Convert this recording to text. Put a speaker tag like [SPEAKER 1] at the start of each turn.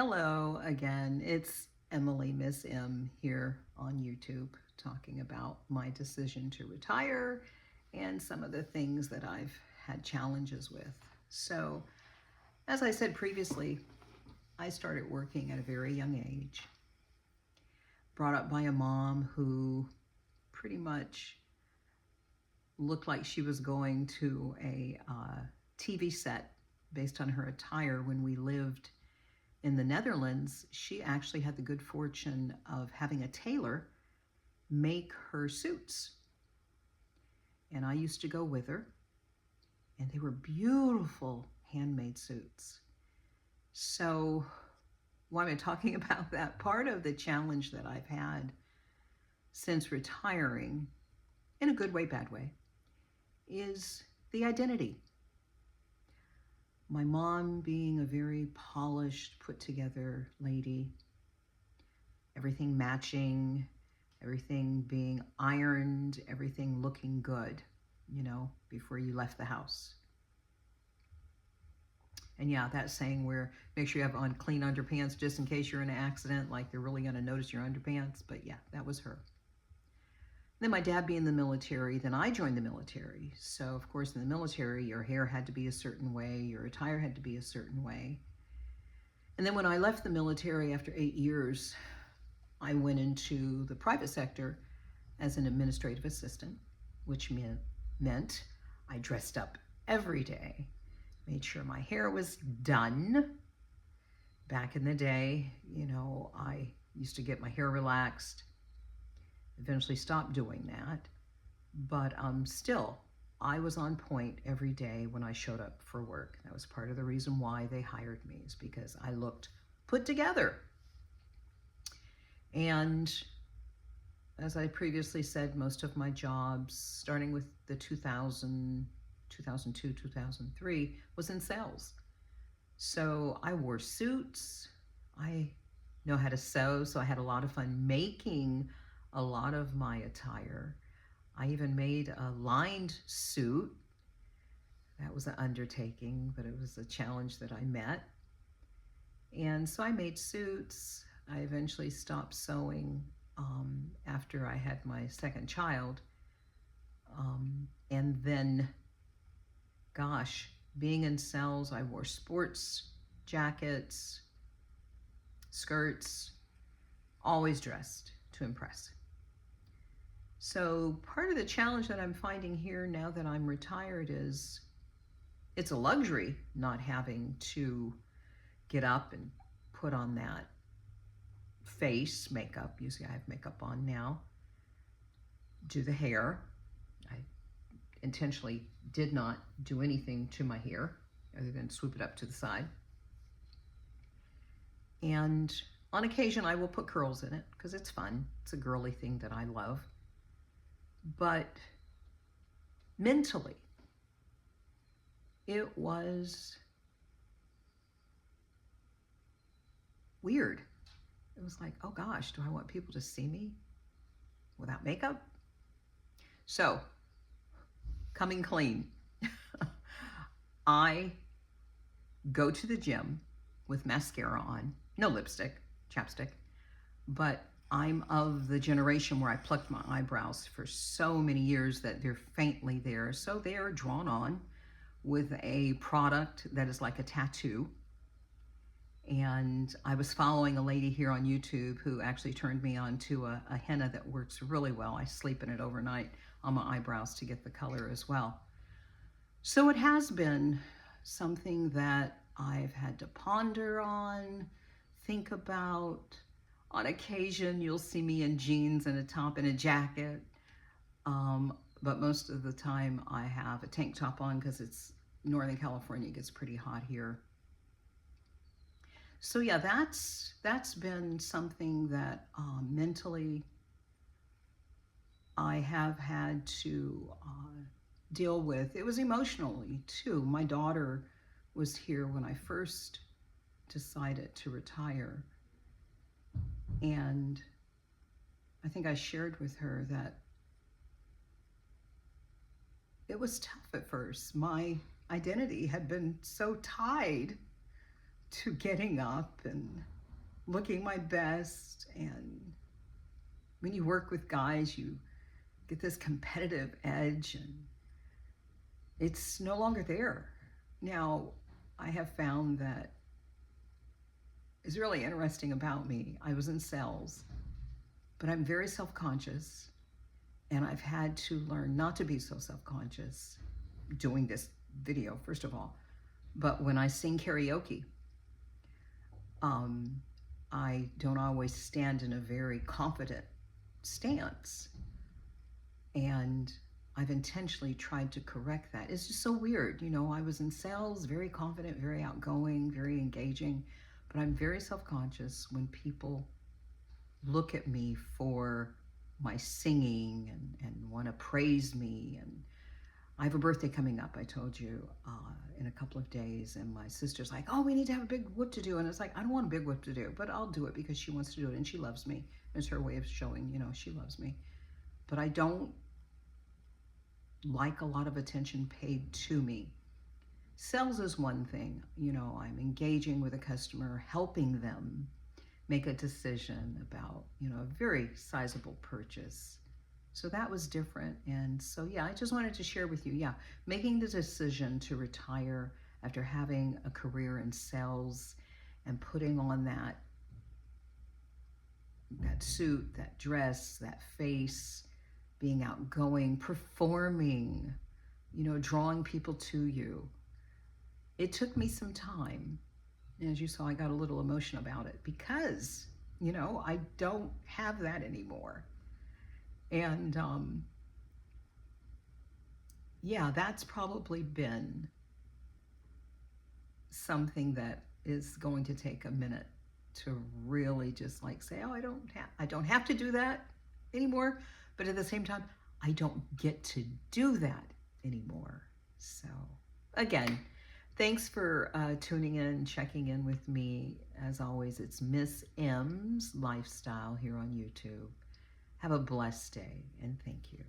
[SPEAKER 1] Hello again. It's Emily, Miss M, here on YouTube talking about my decision to retire and some of the things that I've had challenges with. So, as I said previously, I started working at a very young age, brought up by a mom who pretty much looked like she was going to a TV set based on her attire when we lived in the Netherlands. She actually had the good fortune of having a tailor make her suits. And I used to go with her, and they were beautiful handmade suits. So, why am I talking about that? Part of the challenge that I've had since retiring, in a good way, bad way, is the identity. My mom being a very polished, put together lady, everything matching, everything being ironed, everything looking good, before you left the house. And yeah, that saying where make sure you have on clean underpants just in case you're in an accident, like they're really going to notice your underpants. But yeah, that was her. Then my dad being in the military, then I joined the military. So, of course, in the military, your hair had to be a certain way, your attire had to be a certain way. And then when I left the military after 8 years, I went into the private sector as an administrative assistant, which meant I dressed up every day, made sure my hair was done. Back in the day, I used to get my hair relaxed, eventually stopped doing that. But still, I was on point every day when I showed up for work. That was part of the reason why they hired me, is because I looked put together. And as I previously said, most of my jobs, starting with the 2002, 2003, was in sales. So I wore suits. I know how to sew, so I had a lot of fun making a lot of my attire. I even made a lined suit. That was an undertaking, but it was a challenge that I met. And so I made suits. I eventually stopped sewing after I had my second child. And then, gosh, being in sales, I wore sports jackets, skirts, always dressed to impress. So part of the challenge that I'm finding here now that I'm retired is it's a luxury not having to get up and put on that face makeup. Usually I have makeup on now. Do the hair. I intentionally did not do anything to my hair other than swoop it up to the side. And on occasion I will put curls in it because it's fun. It's a girly thing that I love. But mentally, it was weird. It was like, oh gosh, do I want people to see me without makeup? So, coming clean. I go to the gym with mascara on, no lipstick, chapstick, but I'm of the generation where I plucked my eyebrows for so many years that they're faintly there. So they are drawn on with a product that is like a tattoo. And I was following a lady here on YouTube who actually turned me on to a henna that works really well. I sleep in it overnight on my eyebrows to get the color as well. So it has been something that I've had to ponder on, think about. On occasion, you'll see me in jeans and a top and a jacket. But most of the time I have a tank top on because it's Northern California. It gets pretty hot here. So yeah, that's been something that mentally I have had to deal with. It was emotionally too. My daughter was here when I first decided to retire. And I think I shared with her that it was tough at first. My identity had been so tied to getting up and looking my best. And when you work with guys, you get this competitive edge, and it's no longer there. Now, I have found that is really interesting about me. I was in sales, but I'm very self-conscious, and I've had to learn not to be so self-conscious doing this video, first of all. But when I sing karaoke, I don't always stand in a very confident stance. And I've intentionally tried to correct that. It's just so weird. I was in sales, very confident, very outgoing, very engaging, but I'm very self-conscious when people look at me for my singing and want to praise me. And I have a birthday coming up, I told you, in a couple of days, and my sister's like, oh, we need to have a big whoop to do. And it's like, I don't want a big whoop to do, but I'll do it because she wants to do it and she loves me. It's her way of showing, she loves me. But I don't like a lot of attention paid to me. Sales is one thing. I'm engaging with a customer, helping them make a decision about, a very sizable purchase. So that was different. And so, yeah, I just wanted to share with you, making the decision to retire after having a career in sales and putting on that suit, that dress, that face, being outgoing, performing, drawing people to you. It took me some time. And as you saw, I got a little emotional about it because, I don't have that anymore. And that's probably been something that is going to take a minute to really just say, oh, I don't have to do that anymore. But at the same time, I don't get to do that anymore. So again, thanks for tuning in, checking in with me. As always, it's Miss M's Lifestyle here on YouTube. Have a blessed day, and thank you.